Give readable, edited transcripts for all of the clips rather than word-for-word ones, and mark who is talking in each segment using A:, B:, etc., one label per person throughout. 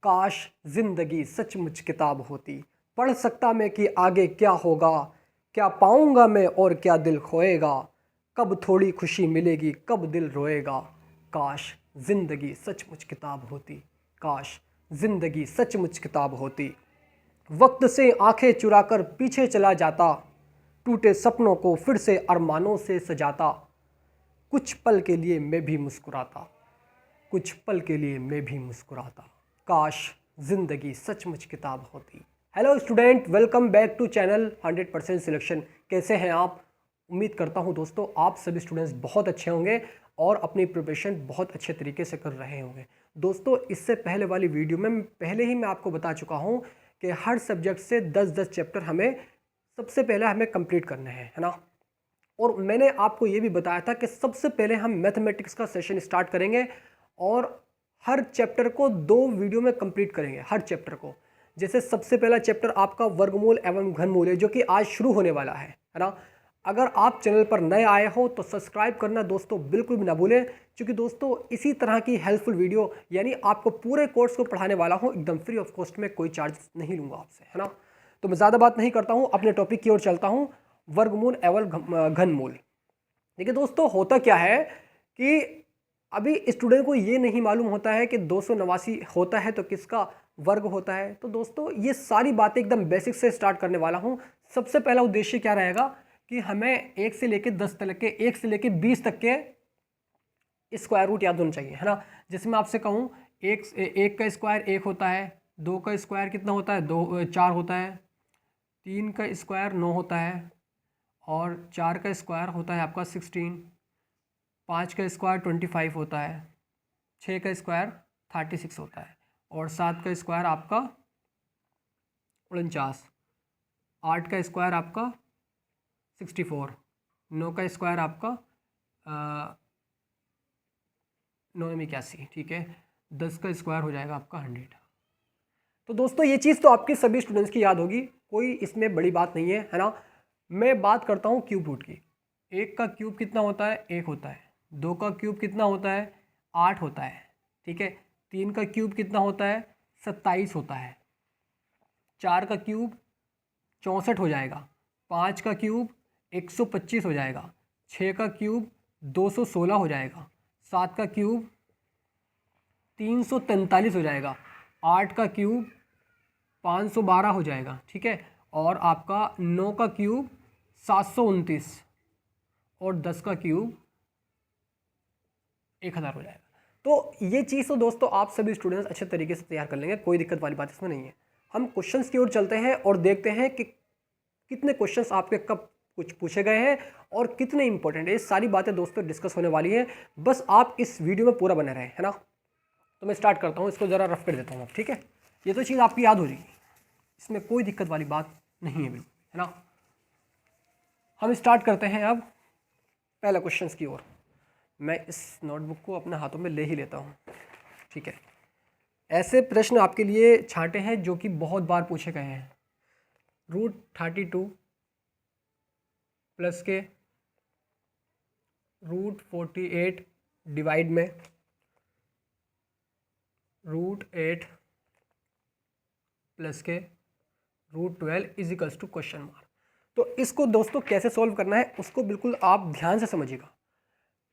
A: काश जिंदगी सचमुच किताब होती, पढ़ सकता मैं कि आगे क्या होगा, क्या पाऊंगा मैं और क्या दिल खोएगा, कब थोड़ी खुशी मिलेगी कब दिल रोएगा। काश जिंदगी सचमुच किताब होती, काश जिंदगी सचमुच किताब होती। वक्त से आंखें चुराकर पीछे चला जाता, टूटे सपनों को फिर से अरमानों से सजाता। कुछ पल के लिए मैं भी मुस्कुराता, कुछ पल के लिए मैं भी मुस्कुराता। काश जिंदगी सचमुच किताब होती। Hello student, welcome back to channel 100% selection. कैसे हैं आप? उम्मीद करता हूं दोस्तों आप सभी स्टूडेंट्स बहुत अच्छे होंगे और अपनी प्रिपरेशन बहुत अच्छे तरीके से कर रहे होंगे। दोस्तों इससे पहले वाली वीडियो में पहले ही मैं आपको बता चुका हूं कि हर सब्जेक्ट से 10-10 चैप्टर हमें सबसे पहले हमें कंप्लीट करने हैं, है ना। और मैंने आपको ये भी बताया था कि सबसे पहले हम मैथमेटिक्स का सेशन स्टार्ट करेंगे और हर चैप्टर को 2 वीडियो में कंप्लीट करेंगे, हर चैप्टर को। जैसे सबसे पहला चैप्टर आपका वर्गमूल एवं घनमूल है, जो कि आज शुरू होने वाला है ना। अगर आप चैनल पर नए आए हो तो सब्सक्राइब करना दोस्तों बिल्कुल भी ना भूलें, क्योंकि दोस्तों इसी तरह की हेल्पफुल वीडियो यानी आपको पूरे कोर्स को पढ़ाने वाला हूँ एकदम फ्री ऑफ कॉस्ट में, कोई चार्ज नहीं लूँगा आपसे, है ना। तो मैं ज़्यादा बात नहीं करता हूँ, अपने टॉपिक की ओर चलता हूँ, वर्गमूल एवं घनमूल। देखिए दोस्तों होता क्या है कि अभी स्टूडेंट को ये नहीं मालूम होता है कि 289 होता है तो किसका वर्ग होता है। तो दोस्तों ये सारी बातें एकदम बेसिक से स्टार्ट करने वाला हूँ। सबसे पहला उद्देश्य क्या रहेगा कि हमें 1 से लेकर 10 तक के, 1 से लेकर 20 तक के स्क्वायर रूट याद होना चाहिए, है ना। जैसे मैं आपसे कहूँ एक का स्क्वायर 1 होता है, 2 का स्क्वायर कितना होता है, 4 होता है, 3 का स्क्वायर 9 होता है, और 4 का स्क्वायर होता है आपका 16, 5 का स्क्वायर 25 होता है, 6 का स्क्वायर 36 होता है, और 7 का स्क्वायर आपका 49, 8 का स्क्वायर आपका 64, 9 का स्क्वायर आपका 9 में 81, ठीक है। 10 का स्क्वायर हो जाएगा आपका 100। तो दोस्तों ये चीज़ तो आपके सभी स्टूडेंट्स की याद होगी, कोई इसमें बड़ी बात नहीं है ना। मैं बात करता हूँ क्यूब रूट की। 1 का क्यूब कितना होता है, 1 होता है। 2 का क्यूब कितना होता है, 8 होता है, ठीक है। 3 का क्यूब कितना होता है, 27 होता है। 4 का क्यूब 64 हो जाएगा। 5 का क्यूब 125 हो जाएगा। 6 का क्यूब 216 हो जाएगा। 7 का क्यूब 343 हो जाएगा। 8 का क्यूब 512 हो जाएगा, ठीक है। और आपका 9 का क्यूब 729, और 10 का क्यूब 1000 हो जाएगा। तो ये चीज़ तो दोस्तों आप सभी स्टूडेंट्स अच्छे तरीके से तैयार कर लेंगे, कोई दिक्कत वाली बात इसमें नहीं है। हम क्वेश्चंस की ओर चलते हैं और देखते हैं कि कितने क्वेश्चंस आपके कब कुछ पूछे गए हैं और कितने इंपॉर्टेंट है। ये सारी बातें दोस्तों डिस्कस होने वाली है, बस आप इस वीडियो में पूरा बने रहें, है ना। तो मैं स्टार्ट करता हूँ, इसको ज़रा रफ कर देता हूँ अब, ठीक है। ये तो चीज़ आपकी याद हो जाएगी, इसमें कोई दिक्कत वाली बात नहीं है बिल्कुल, है ना। हम स्टार्ट करते हैं अब पहला क्वेश्चन की ओर। मैं इस नोटबुक को अपने हाथों में ले ही लेता हूँ, ठीक है। ऐसे प्रश्न आपके लिए छांटे हैं जो कि बहुत बार पूछे गए हैं। √32 प्लस के √48 डिवाइड में √8 प्लस के √12 इजिकल्स टू क्वेश्चन मार्क। तो इसको दोस्तों कैसे सॉल्व करना है उसको बिल्कुल आप ध्यान से समझिएगा।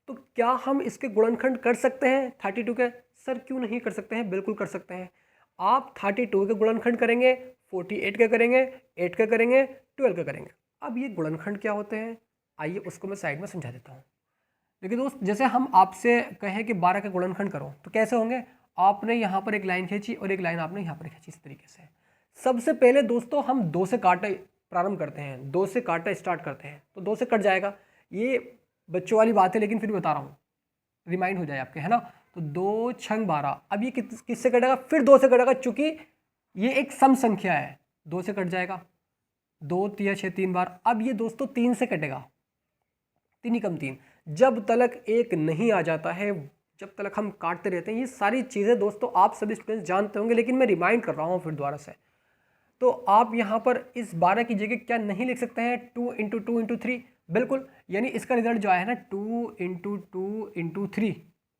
A: तो क्या हम इसके गुणनखंड कर सकते हैं 32 के? सर क्यों नहीं कर सकते हैं, बिल्कुल कर सकते हैं। आप 32 के गुणनखंड करेंगे, 48 का करेंगे, 8 का करेंगे, 12 का करेंगे। अब ये गुणनखंड क्या होते हैं, आइए उसको मैं साइड में समझा देता हूँ। देखिए दोस्त, जैसे हम आपसे कहें कि 12 का गुणनखंड करो तो कैसे होंगे। आपने यहाँ पर एक लाइन खींची और एक लाइन आपने यहाँ पर खींची, इस तरीके से। सबसे पहले दोस्तों हम 2 से काटा प्रारंभ करते हैं, 2 से काटा स्टार्ट करते हैं, तो 2 से कट जाएगा। ये बच्चों वाली बात है लेकिन फिर बता रहा हूँ, रिमाइंड हो जाए आपके, है ना। तो 2 छंग 12, अब ये किससे कटेगा, फिर 2 से कटेगा, चूंकि ये एक सम संख्या है, 2 से कट जाएगा। 2 तिया 6 3 बार। अब ये दोस्तों 3 से कटेगा, 3 ही कम 3। जब तलक 1 नहीं आ जाता है, जब तलक हम काटते रहते हैं। ये सारी चीज़ें दोस्तों आप सभी स्टूडेंट्स जानते होंगे, लेकिन मैं रिमाइंड कर रहा हूँ फिर दोबारा से। तो आप यहाँ पर इस 12 की जगह क्या नहीं लिख सकते हैं, 2 × 2 × 3। बिल्कुल, यानी इसका रिजल्ट जो आया है ना 2 × 2 × 3,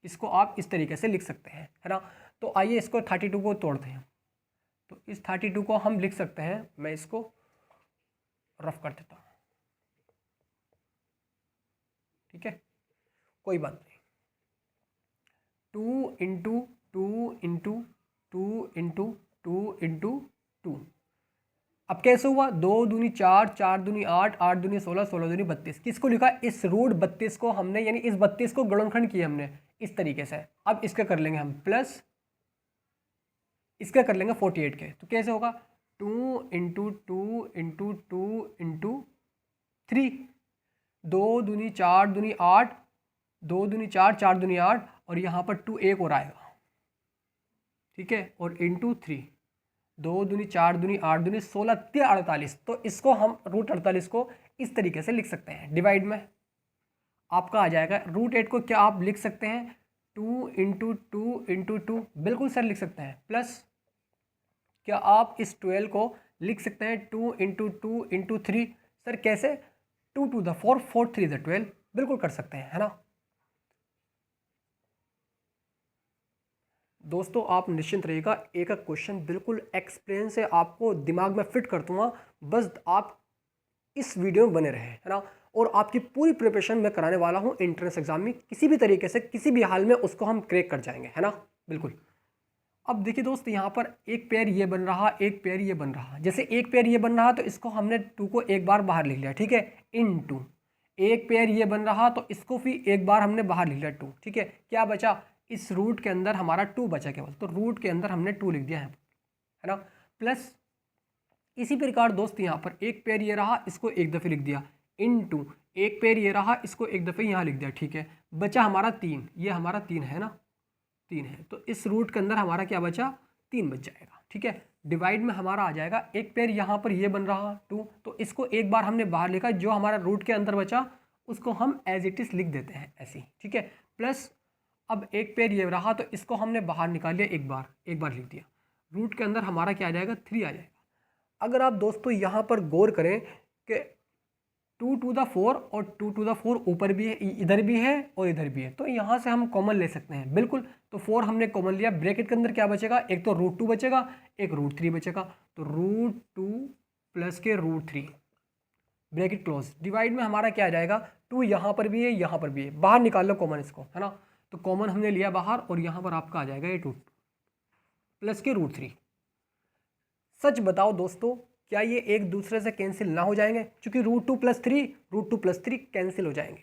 A: इसको आप इस तरीके से लिख सकते हैं, है ना। तो आइए इसको 32 को तोड़ते हैं। तो इस 32 को हम लिख सकते हैं, मैं इसको रफ कर देता हूँ, ठीक है, कोई बात नहीं। 2 × 2 × 2 × 2 × 2। अब कैसे हुआ, 2 दूनी 4, 4 दूनी 8, 8 दूनी 16, 16 दूनी 32। किसको लिखा, इस रूट 32 को हमने, यानी इस 32 को गुणनखंड किया हमने इस तरीके से। अब इसका कर लेंगे हम प्लस, इसका कर लेंगे 48 के। तो कैसे होगा, 2 × 2 × 2 × 3, 2 दूनी 4 दूनी 8, 2 दूनी 4, 4 दूनी 8, और यहाँ पर 2 एक और आएगा, ठीक है, और इंटू 3, 2 दूनी 4 दूनी 8 दूनी 16, 3 48। तो इसको हम रूट 48 को इस तरीके से लिख सकते हैं, डिवाइड में आपका आ जाएगा। रूट 8 को क्या आप लिख सकते हैं, 2 × 2 × 2, बिल्कुल सर लिख सकते हैं। प्लस क्या आप इस 12 को लिख सकते हैं 2 × 2 × 3, सर कैसे, 2 to the 4, 4 3 the 12, बिल्कुल कर सकते हैं, है ना। दोस्तों आप निश्चिंत रहिएगा, एक एक क्वेश्चन बिल्कुल एक्सप्लेन से आपको दिमाग में फिट कर दूंगा, बस आप इस वीडियो में बने रहे, है ना। और आपकी पूरी प्रिपरेशन मैं कराने वाला हूं एंट्रेंस एग्जाम में, किसी भी तरीके से किसी भी हाल में उसको हम क्रैक कर जाएंगे, है ना, बिल्कुल। अब देखिए दोस्त, यहाँ पर एक पेयर ये बन रहा, एक पेयर ये बन रहा। जैसे एक पेयर ये बन रहा तो इसको हमने 2 को एक बार बाहर लिख लिया, ठीक है, इन 2। एक पेयर ये बन रहा तो इसको भी एक बार हमने बाहर लिख लिया 2, ठीक है। क्या बचा, इस रूट के अंदर हमारा 2 बचा केवल, तो रूट के अंदर हमने 2 लिख दिया है ना। प्लस इसी प्रकार दोस्त यहाँ पर एक पेयर ये रहा, इसको एक दफ़े लिख दिया, इन 2। एक पेयर ये रहा, इसको एक दफ़े यहाँ लिख दिया, ठीक है। बचा हमारा 3, ये हमारा 3 है ना, 3 है, तो इस रूट के अंदर हमारा क्या बचा, 3 बच जाएगा, ठीक है। डिवाइड में हमारा आ जाएगा, एक पेयर यहाँ पर ये बन रहा 2, तो इसको एक बार हमने बाहर लिखा, जो हमारा रूट के अंदर बचा उसको हम एज इट इज़ लिख देते हैं ऐसे ही, ठीक है। प्लस अब एक पेयर ये रहा तो इसको हमने बाहर निकाल लिया, एक बार लिख दिया, रूट के अंदर हमारा क्या आ जाएगा, 3 आ जाएगा। अगर आप दोस्तों यहाँ पर गौर करें कि 2 to the 4 और 2 to the 4 ऊपर भी है, इधर भी है और इधर भी है, तो यहाँ से हम कॉमन ले सकते हैं, बिल्कुल। तो 4 हमने कॉमन लिया, ब्रैकेट के अंदर क्या बचेगा, एक तो √2 बचेगा, एक √3 बचेगा, तो √2 प्लस के √3, ब्रैकेट क्लोज। डिवाइड में हमारा क्या आ जाएगा, 2 यहाँ पर भी है, यहाँ पर भी है, बाहर निकाल लो कॉमन इसको, है ना। तो कॉमन हमने लिया बाहर, और यहाँ पर आपका आ जाएगा ये 2 प्लस के √3। सच बताओ दोस्तों, क्या ये एक दूसरे से कैंसिल ना हो जाएंगे, क्योंकि √2 + 3, √2 + 3 कैंसिल हो जाएंगे।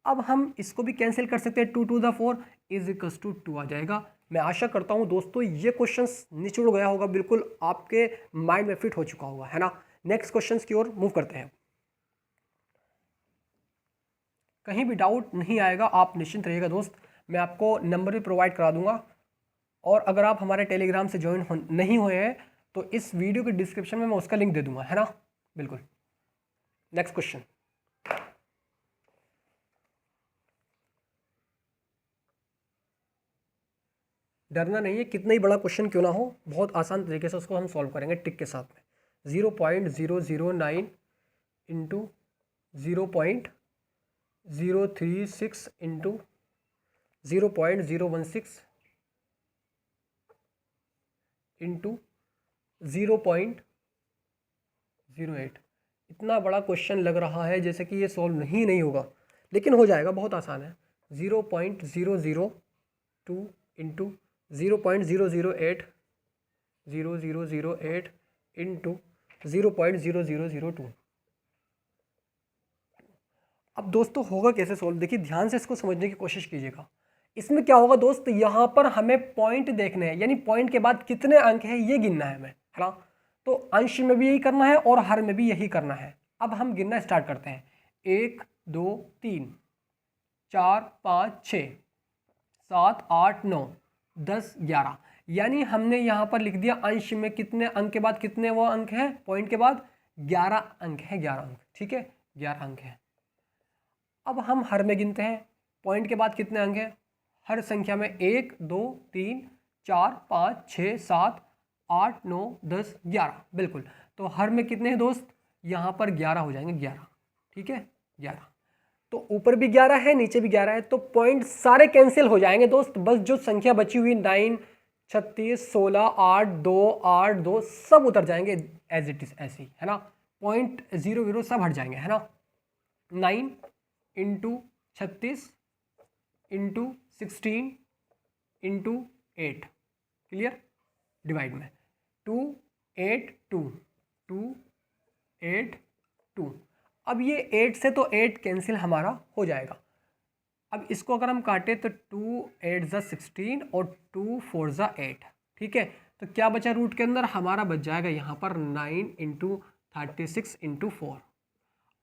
A: अब हम इसको भी कैंसिल कर सकते हैं, 2 to the 4 = 2 आ जाएगा। मैं आशा करता हूं दोस्तों ये क्वेश्चंस निचुड़ गया होगा, बिल्कुल आपके माइंड में फिट हो चुका होगा, है ना। नेक्स्ट क्वेश्चंस की ओर मूव करते हैं। कहीं भी डाउट नहीं आएगा, आप निश्चिंत रहिएगा दोस्त, मैं आपको नंबर भी प्रोवाइड करा दूंगा। और अगर आप हमारे टेलीग्राम से ज्वाइन नहीं हुए हैं तो इस वीडियो के डिस्क्रिप्शन में मैं उसका लिंक दे दूंगा, है ना, बिल्कुल। नेक्स्ट क्वेश्चन, डरना नहीं है, कितना ही बड़ा क्वेश्चन क्यों ना हो, बहुत आसान तरीके से उसको हम सॉल्व करेंगे टिक के साथ में। 0.009 इंटू 0.036 इंटू 0.016 इंटू 0.08। इतना बड़ा क्वेश्चन लग रहा है जैसे कि ये सॉल्व नहीं होगा, लेकिन हो जाएगा, बहुत आसान है। 0.002 इंटू 0.008 0008 इंटू 0.0002। अब दोस्तों होगा कैसे सॉल्व, देखिए ध्यान से इसको समझने की कोशिश कीजिएगा। इसमें क्या होगा दोस्त, यहाँ पर हमें पॉइंट देखने हैं, यानी पॉइंट के बाद कितने अंक हैं ये गिनना है हमें, है ना। तो अंश में भी यही करना है और हर में भी यही करना है। अब हम गिनना स्टार्ट करते हैं, 1 2 3 4 5 6 7 8 9 10 11, यानी हमने यहाँ पर लिख दिया अंश में कितने अंक के बाद कितने वो अंक हैं, पॉइंट के बाद 11 अंक है, 11 अंक, ठीक है, 11 अंक है। अब हम हर में गिनते हैं, पॉइंट के बाद कितने अंक हैं, हर संख्या में 1 2 3 4 5 6 7 8 9 10 11, बिल्कुल। तो हर में कितने हैं दोस्त, यहाँ पर 11 हो जाएंगे, 11, ठीक है। 11। तो ऊपर भी 11 है, नीचे भी 11 है, तो पॉइंट सारे कैंसिल हो जाएंगे दोस्त। बस जो संख्या बची हुई 9, 36, 16, 8, 2, 8, 2 सब उतर जाएंगे एज इट इज, ऐसे ही है ना। पॉइंट 0 0 सब हट जाएंगे, है ना। 9 into 36 into 16 into 8, clear. Divide में 2 8 2 2 8 2। अब ये 8 से तो 8 कैंसिल हमारा हो जाएगा। अब इसको अगर हम काटें तो 2 8 ज़ा 16 और 2 4 ज़ा 8, ठीक है। तो क्या बचा रूट के अंदर हमारा? बच जाएगा यहाँ पर 9 इंटू 36 इंटू 4।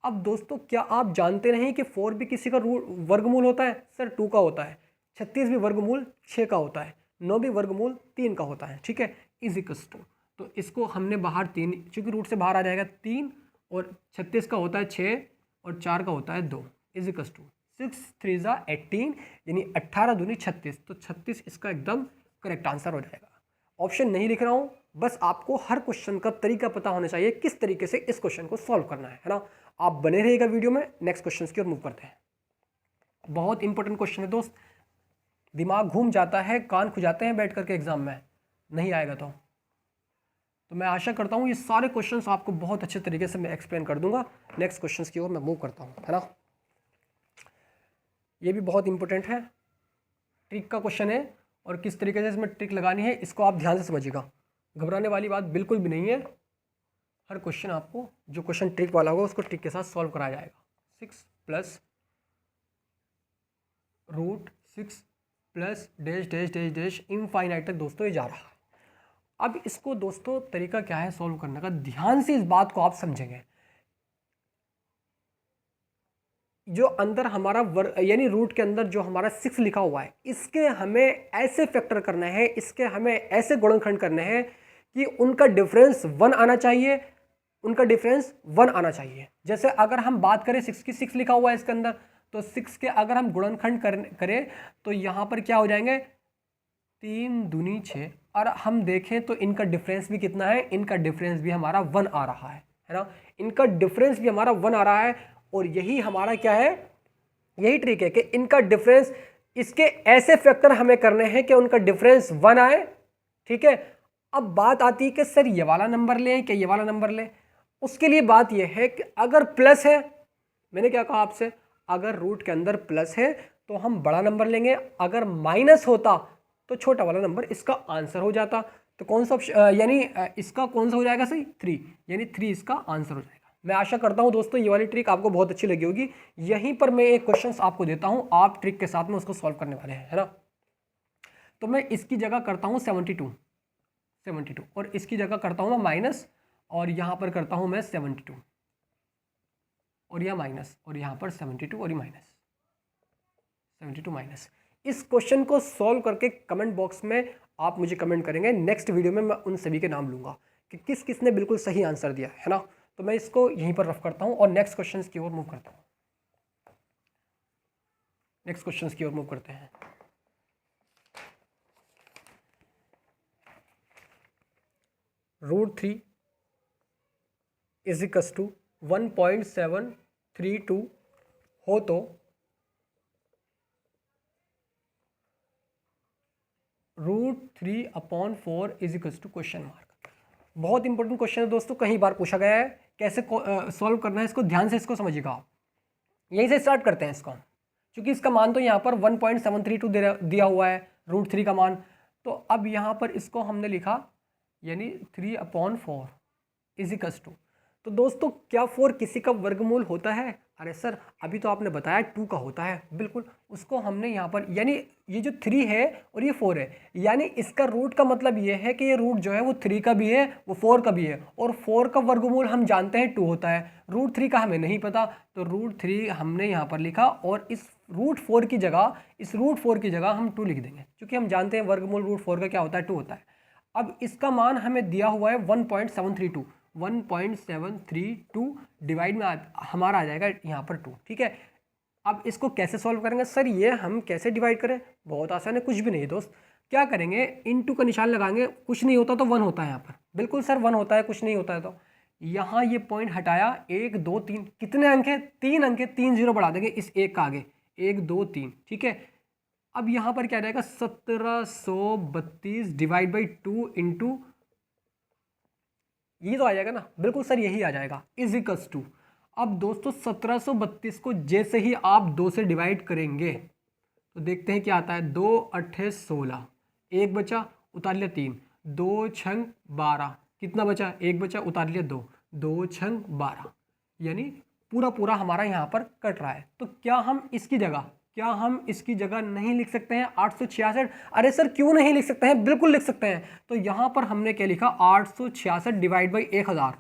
A: अब दोस्तों क्या आप जानते नहीं कि 4 भी किसी का वर्गमूल होता है? सर 2 का होता है। 36 भी वर्गमूल 6 का होता है। 9 भी वर्गमूल 3 का होता है, ठीक है। इजिकल्स टू, तो इसको हमने बाहर 3, चूँकि रूट से बाहर आ जाएगा 3, और 36 का होता है 6 और 4 का होता है 2, इजिकल्स टू 6 3 ज़ा 18, यानी 18 दूनी 36। तो 36 इसका एकदम करेक्ट आंसर हो जाएगा। ऑप्शन नहीं लिख रहा हूँ, बस आपको हर क्वेश्चन का तरीका पता होना चाहिए, किस तरीके से इस क्वेश्चन को सॉल्व करना है ना। आप बने रहिएगा वीडियो में। नेक्स्ट क्वेश्चन की ओर मूव करते हैं। बहुत इंपॉर्टेंट क्वेश्चन है दोस्त, दिमाग घूम जाता है, कान खुजाते हैं बैठ करके एग्जाम में, नहीं आएगा तो मैं आशा करता हूँ ये सारे क्वेश्चंस आपको बहुत अच्छे तरीके से मैं एक्सप्लेन कर दूंगा। नेक्स्ट क्वेश्चंस की ओर मैं मूव करता हूँ, है ना। ये भी बहुत इंपॉर्टेंट है, ट्रिक का क्वेश्चन है, और किस तरीके से इसमें ट्रिक लगानी है इसको आप ध्यान से समझिएगा। घबराने वाली बात बिल्कुल भी नहीं है। हर क्वेश्चन आपको, जो क्वेश्चन ट्रिक वाला होगा उसको ट्रिक के साथ सॉल्व कराया जाएगा। 6 plus root 6 plus dash dash dash dash infinite तक दोस्तों ये जा रहा है। अब इसको दोस्तों तरीका क्या है सॉल्व करने का, ध्यान से इस बात को आप समझेंगे। जो अंदर हमारा यानी रूट के अंदर जो हमारा 6 लिखा हुआ है, इसके हमें ऐसे फैक्टर करने हैं, इसके हमें ऐसे गुणनखंड करने हैं कि उनका डिफरेंस 1 आना चाहिए, उनका डिफरेंस 1 आना चाहिए। जैसे अगर हम बात करें 6 की, 6 लिखा हुआ है इसके अंदर, तो 6 के अगर हम गुणनखंड करें तो यहाँ पर क्या हो जाएंगे, 3 दूनी 6, और हम देखें तो इनका डिफरेंस भी कितना है, इनका डिफरेंस भी हमारा 1 आ रहा है ना। इनका डिफरेंस भी हमारा 1 आ रहा है, और यही हमारा क्या है, यही ट्रिक है कि इनका डिफरेंस, इसके ऐसे फैक्टर हमें करने हैं कि उनका डिफरेंस 1 आए, ठीक है। अब बात आती है कि सर ये वाला नंबर लें कि ये वाला नंबर लें। उसके लिए बात यह है कि अगर प्लस है, मैंने क्या कहा आपसे, अगर रूट के अंदर प्लस है तो हम बड़ा नंबर लेंगे, अगर माइनस होता तो छोटा वाला नंबर इसका आंसर हो जाता। तो कौन सा ऑप्शन, यानी इसका कौन सा हो जाएगा सही, 3, यानी 3 इसका आंसर हो जाएगा। मैं आशा करता हूं दोस्तों ये वाली ट्रिक आपको बहुत अच्छी लगी होगी। यहीं पर मैं एक क्वेश्चन आपको देता हूं, आप ट्रिक के साथ में उसको सॉल्व करने वाले हैं, है ना। तो मैं इसकी जगह करता हूं 72, और इसकी जगह करता हूं मैं माइनस, और यहां पर करता हूं मैं 72, और यह माइनस, और यहां पर 72 और ये माइनस, 72 माइनस। इस क्वेश्चन को सॉल्व करके कमेंट बॉक्स में आप मुझे कमेंट करेंगे। नेक्स्ट वीडियो में मैं उन सभी के नाम लूंगा कि किस किस ने बिल्कुल सही आंसर दिया है ना। तो मैं इसको यहीं पर रफ करता हूं और नेक्स्ट क्वेश्चंस की ओर मूव करता हूं। नेक्स्ट क्वेश्चंस की ओर मूव करते हैं। √3 इज इक्वल्स टू 1.732 हो तो √3/4 is equals to question mark. बहुत इंपॉर्टेंट क्वेश्चन है दोस्तों, कई बार पूछा गया है। कैसे सॉल्व करना है इसको, ध्यान से इसको समझिएगा आप। यहीं से स्टार्ट करते हैं इसको, क्योंकि इसका मान तो यहाँ पर 1.732 दिया हुआ है √3 का मान। तो अब यहाँ पर इसको हमने लिखा, यानी 3/4 इज इक्वल्स टू, तो दोस्तों क्या 4 किसी का वर्गमूल होता है? अरे सर अभी तो आपने बताया 2 का होता है, बिल्कुल। उसको हमने यहाँ पर, यानी ये जो 3 है और ये 4 है, यानी इसका रूट का मतलब ये है कि ये रूट जो है वो 3 का भी है, वो 4 का भी है, और 4 का वर्गमूल हम जानते हैं 2 होता है। √3 का हमें नहीं पता, तो √3 हमने यहाँ पर लिखा, और इस √4 की जगह हम 2 लिख देंगे, क्योंकि हम जानते हैं वर्गमूल √4 का क्या होता है, 2 होता है। अब इसका मान हमें दिया हुआ है 1.732 डिवाइड में हमारा आ जाएगा यहाँ पर 2, ठीक है। अब इसको कैसे सॉल्व करेंगे? सर ये हम कैसे डिवाइड करें? बहुत आसान है, कुछ भी नहीं दोस्त। क्या करेंगे, इनटू का निशान लगाएंगे, कुछ नहीं होता तो 1 होता है यहाँ पर, बिल्कुल सर 1 होता है, कुछ नहीं होता है तो यहाँ ये पॉइंट हटाया, 1 2 3, कितने अंक है? 3 अंक है, 3 जीरो बढ़ा देंगे इस एक का आगे, 1 2 3, ठीक है। अब यहाँ पर क्या आ जाएगा? 1732 डिवाइड बाई 2 इंटू, ये तो आ जाएगा ना, बिल्कुल सर यही आ जाएगा, इज इक्वल्स टू। अब दोस्तों 1732 को जैसे ही आप 2 से डिवाइड करेंगे तो देखते हैं क्या आता है। 2 8 16, एक बचा, उतार लिया 3, 2 6 12, कितना बचा? एक बचा, उतार लिया 2, 2 6 12, यानी पूरा पूरा हमारा यहाँ पर कट रहा है। तो क्या हम इसकी जगह नहीं लिख सकते हैं 866? अरे सर क्यों नहीं लिख सकते हैं, बिल्कुल लिख सकते हैं। तो यहाँ पर हमने क्या लिखा? 866 डिवाइड बाई 1000।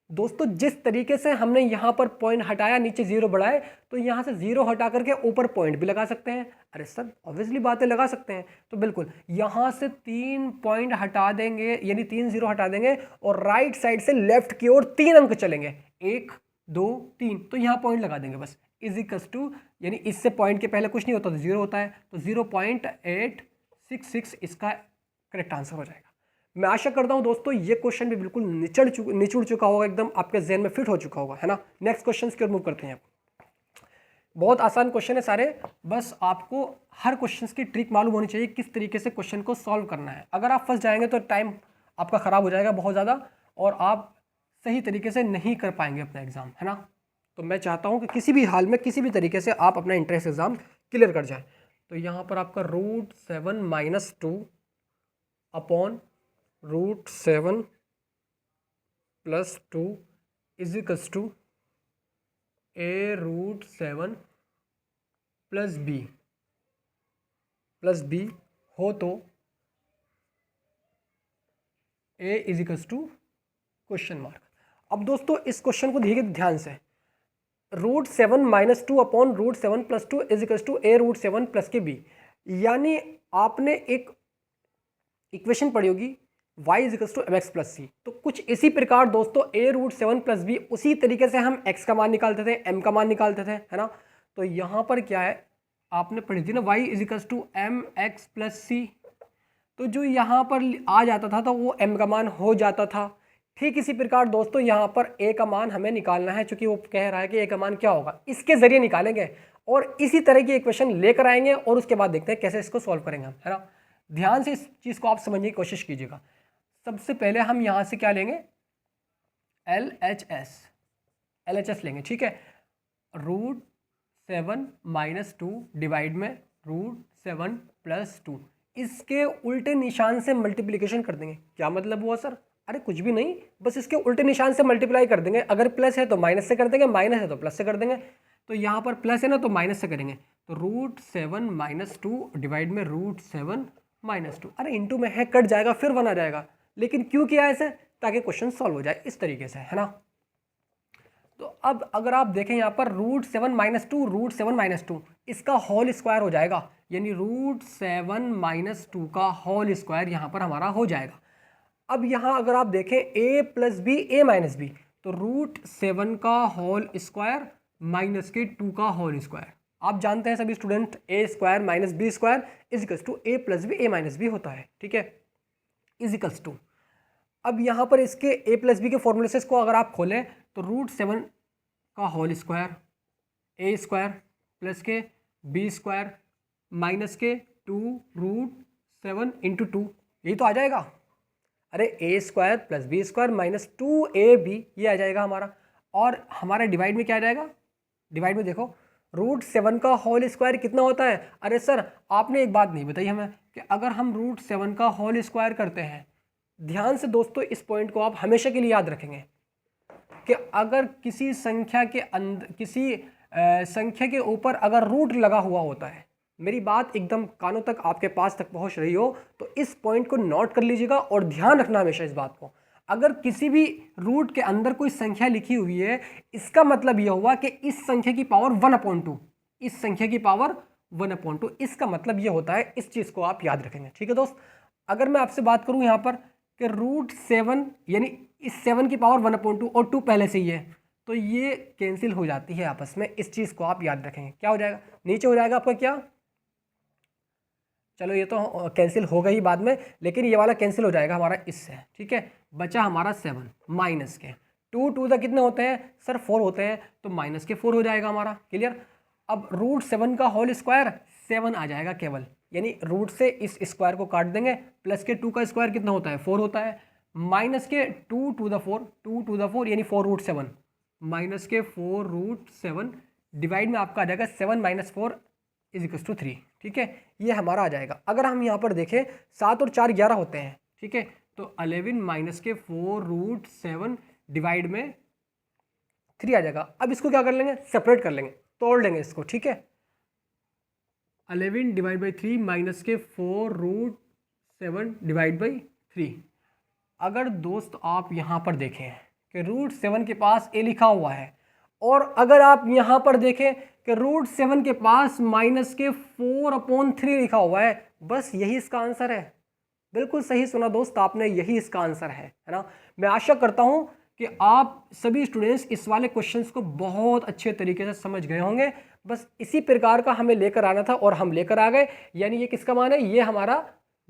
A: दोस्तों जिस तरीके से हमने यहाँ पर पॉइंट हटाया, नीचे जीरो बढ़ाए, तो यहाँ से जीरो हटा करके ऊपर पॉइंट भी लगा सकते हैं। अरे सर ऑब्वियसली बातें लगा सकते हैं। तो बिल्कुल यहाँ से 3 पॉइंट हटा देंगे, यानी 3 जीरो हटा देंगे, और राइट साइड से लेफ्ट की ओर 3 अंक चलेंगे, 1 2 3, तो यहाँ पॉइंट लगा देंगे बस, इज इक्वल्स टू, यानी इससे पॉइंट के पहले कुछ नहीं होता तो जीरो होता है, तो 0.866 इसका करेक्ट आंसर हो जाएगा। मैं आशा करता हूं दोस्तों ये क्वेश्चन भी बिल्कुल निचुड़ चुका होगा, एकदम आपके ज़हन में फिट हो चुका होगा, है ना। नेक्स्ट क्वेश्चन की ओर मूव करते हैं। बहुत आसान क्वेश्चन है सारे, बस आपको हर क्वेश्चन की ट्रिक मालूम होनी चाहिए, किस तरीके से क्वेश्चन को सॉल्व करना है। अगर आप फंस जाएंगे तो टाइम आपका ख़राब हो जाएगा बहुत ज़्यादा, और आप सही तरीके से नहीं कर पाएंगे अपना एग्ज़ाम, है ना। तो मैं चाहता हूँ कि किसी भी हाल में, किसी भी तरीके से आप अपना इंट्रेंस एग्ज़ाम क्लियर कर जाए। तो यहाँ पर आपका √7 - 2 upon √7 + 2 is equals to a√7 + b हो तो a is equals to question mark. अब दोस्तों इस क्वेश्चन को देखिए ध्यान से, √7 - 2 upon √7 + 2 is equals to a√7 + के b, यानी आपने एक इक्वेशन पढ़ी होगी y is equals to mx + c। तो कुछ इसी प्रकार दोस्तों a√7 + b, उसी तरीके से हम x का मान निकालते थे, m का मान निकालते थे, है ना। तो यहाँ पर क्या है, आपने पढ़ी थी ना y is equals to mx + c, तो जो यहाँ पर आ जाता था तो वो m का मान हो जाता था। ठीक इसी प्रकार दोस्तों यहाँ पर a का मान हमें निकालना है, चूंकि वो कह रहा है कि a का मान क्या होगा, इसके जरिए निकालेंगे और इसी तरह की इक्वेशन लेकर आएंगे, और उसके बाद देखते हैं कैसे इसको सॉल्व करेंगे हम, है ना। ध्यान से इस चीज़ को आप समझने की कोशिश कीजिएगा। सबसे पहले हम यहाँ से क्या लेंगे? LHS लेंगे, ठीक है। √7 - 2 डिवाइड में √7 + 2, इसके उल्टे निशान से मल्टीप्लिकेशन कर देंगे। क्या मतलब हुआ सर? अरे कुछ भी नहीं, बस इसके उल्टे निशान से मल्टीप्लाई कर देंगे। अगर प्लस है तो माइनस से कर देंगे, माइनस है तो प्लस से कर देंगे। तो यहाँ पर प्लस है ना, तो माइनस से करेंगे, तो √7 - 2 डिवाइड में √7 - 2। अरे इंटू में है, कट जाएगा, फिर 1 आ जाएगा, लेकिन क्यों किया ऐसे? ताकि क्वेश्चन सॉल्व हो जाए इस तरीके से, है ना। तो अब अगर आप देखें यहाँ पर √7 - 2 √7 - 2, इसका होल स्क्वायर हो जाएगा, यानी √7 - 2 का होल स्क्वायर यहाँ पर हमारा हो जाएगा। अब यहाँ अगर आप देखें a + b a - b, तो √7 का होल स्क्वायर माइनस के 2 का होल स्क्वायर। आप जानते हैं सभी student, a² - b² is equals to a + b a - b होता है, ठीक है, इज इक्वल्स टू। अब यहाँ पर इसके a + b के फॉर्मूले को अगर आप खोलें तो √7 का होल स्क्वायर a² प्लस के b² माइनस के 2 √7 × 2, यही तो आ जाएगा। अरे a² + b² माइनस 2ab, ये आ जाएगा हमारा। और हमारा डिवाइड में क्या आ जाएगा? डिवाइड में देखो √7 का होल स्क्वायर कितना होता है? अरे सर आपने एक बात नहीं बताई हमें कि अगर हम √7 का होल स्क्वायर करते हैं, ध्यान से दोस्तों इस पॉइंट को आप हमेशा के लिए याद रखेंगे कि अगर किसी संख्या के अंदर, किसी संख्या के ऊपर अगर रूट लगा हुआ होता है, मेरी बात एकदम कानों तक आपके पास तक पहुंच रही हो, तो इस पॉइंट को नोट कर लीजिएगा और ध्यान रखना हमेशा इस बात को। अगर किसी भी रूट के अंदर कोई संख्या लिखी हुई है, इसका मतलब यह हुआ कि इस संख्या की पावर 1/2, इस संख्या की पावर 1/2, इसका मतलब यह होता है। इस चीज़ को आप याद रखेंगे, ठीक है दोस्त। अगर मैं आपसे बात करूं यहाँ पर कि √7 यानी इस 7 की पावर 1/2 और 2 पहले से ही है, तो ये कैंसिल हो जाती है आपस में। इस चीज़ को आप याद रखेंगे। क्या हो जाएगा? नीचे हो जाएगा आपका क्या, चलो ये तो कैंसिल होगा ही बाद में, लेकिन ये वाला कैंसिल हो जाएगा हमारा इससे, ठीक है। बचा हमारा 7 माइनस के, 2 कितने होते हैं सर 4 होते हैं, तो माइनस के 4 हो जाएगा हमारा। क्लियर। अब रूट 7 का होल स्क्वायर 7 आ जाएगा केवल, यानी रूट से इस स्क्वायर को काट देंगे, प्लस के 2 का स्क्वायर कितना होता है 4 होता है, माइनस के 2 टू द 4 यानी 4 रूट 7, माइनस के 4 रूट 7 डिवाइड में आपका आ जाएगा 7 माइनस 4 इज इक्वल टू 3। ठीक है, ये हमारा आ जाएगा। अगर हम यहाँ पर देखें 7 और 4 11 होते हैं। ठीक है, तो 11 माइनस के 4 रूट 7 डिवाइड में 3 आ जाएगा। अब इसको क्या कर लेंगे, सेपरेट कर लेंगे, तोड़ लेंगे इसको। ठीक है, 11 डिवाइड बाई 3 माइनस के 4 रूट 7 डिवाइड बाई 3। अगर दोस्त आप यहाँ पर देखें कि रूट 7 के पास ए लिखा हुआ है, और अगर आप यहाँ पर देखें कि रूट 7 के पास माइनस के 4/3 लिखा हुआ है, बस यही इसका आंसर है। बिल्कुल सही सुना दोस्त आपने, यही इसका आंसर है ना। मैं आशा करता हूँ कि आप सभी स्टूडेंट्स इस वाले क्वेश्चंस को बहुत अच्छे तरीके से समझ गए होंगे। बस इसी प्रकार का हमें लेकर आना था और हम लेकर आ गए। यानी ये किसका मान है, ये हमारा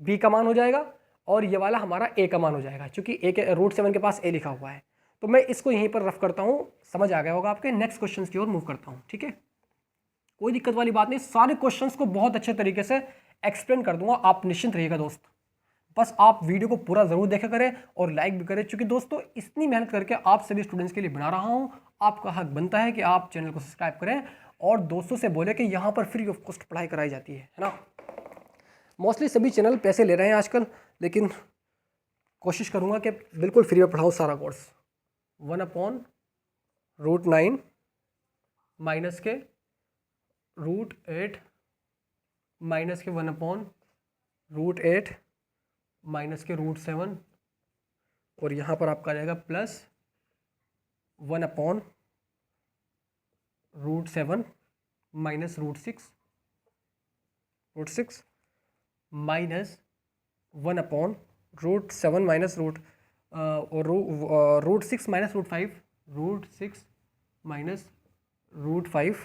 A: बी का मान हो जाएगा और ये वाला हमारा ए का मान हो जाएगा, क्योंकि ए के रूट 7 के पास ए लिखा हुआ है। तो मैं इसको यहीं पर रफ करता हूँ, समझ आ गया होगा आपके। नेक्स्ट क्वेश्चन की ओर मूव करता हूँ। ठीक है, कोई दिक्कत वाली बात नहीं, सारे क्वेश्चंस को बहुत अच्छे तरीके से एक्सप्लेन कर दूंगा, आप निश्चिंत रहिएगा दोस्त। बस आप वीडियो को पूरा ज़रूर देखा करें और लाइक भी करें, क्योंकि दोस्तों इतनी मेहनत करके आप सभी स्टूडेंट्स के लिए बना रहा हूं। आपका हक बनता है कि आप चैनल को सब्सक्राइब करें और दोस्तों से बोले कि यहाँ पर फ्री ऑफ कॉस्ट पढ़ाई कराई जाती है ना। मोस्टली सभी चैनल पैसे ले रहे हैं आजकल, लेकिन कोशिश करूँगा कि बिल्कुल फ्री में पढ़ाऊँ सारा कोर्स। 1/√9 माइनस के √8 माइनस के 1/√8 माइनस के √7, और यहाँ पर आपका आ जाएगा plus 1/√7 minus √6 minus 1/√7 minus √6 minus √5 √6 minus √5